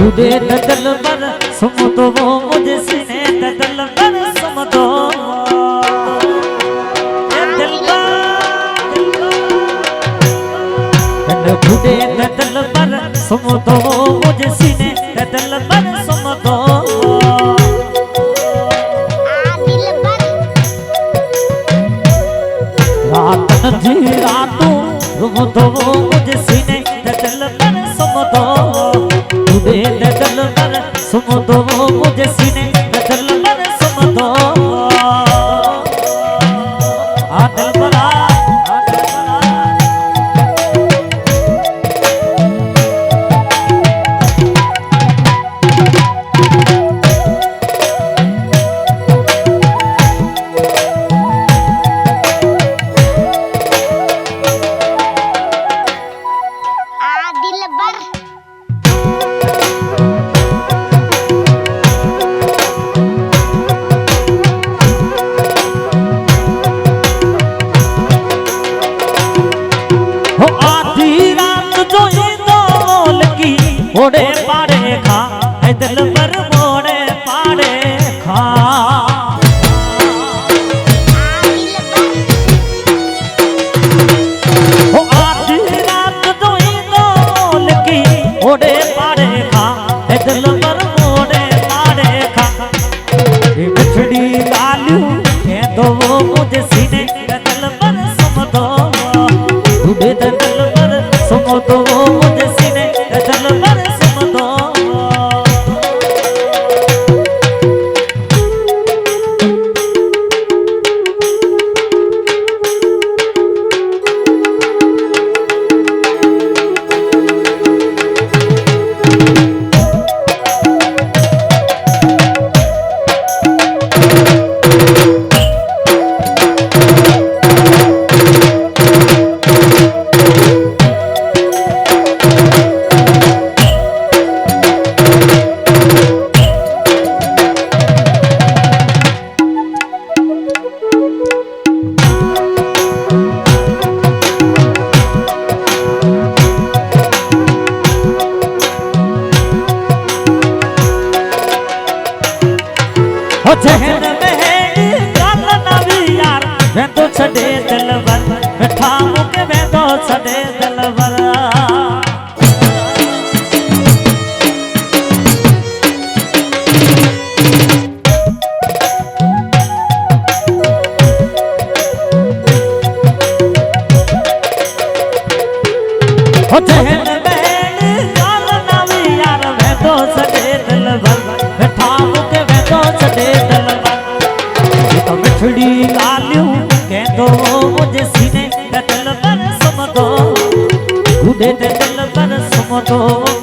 उदे दिल पर सुम तो वो मुझे सीने दिल पर सुम तो उदे दिल पर सुम तो वो मुझे सीने दिल पर सुम तो रात जी रातों रुम तो वो मुझे सीने दिल पर सुम तो उदे दिल पर सुम तो वो मुझे सीने दिल पर सुम तो आ दिल बरा मोड़े पाड़े खा दिल पर मोड़े पाड़े खा ओ आधी रात दोई दोल की मोड़े पाड़े खा दिल पर मोड़े पाड़े खा बिछड़ी लालू के दो वो मुझे सीने दिल पर सुम दो उड़े दिल पर सुम दो मुझे सीने दिल पर जहन में गल ना भी यार मैं तो छड़े दिलवर बैठा मुके मैं तो छड़े दिलवर जहन में गल ना भी यार मैं तो छड़े दिलवर बैठा मुके मैं तो छड़े मिठड़ी लालू के दो मुझे सीने दिल पर सुम दो उदे दिल पर सुम दो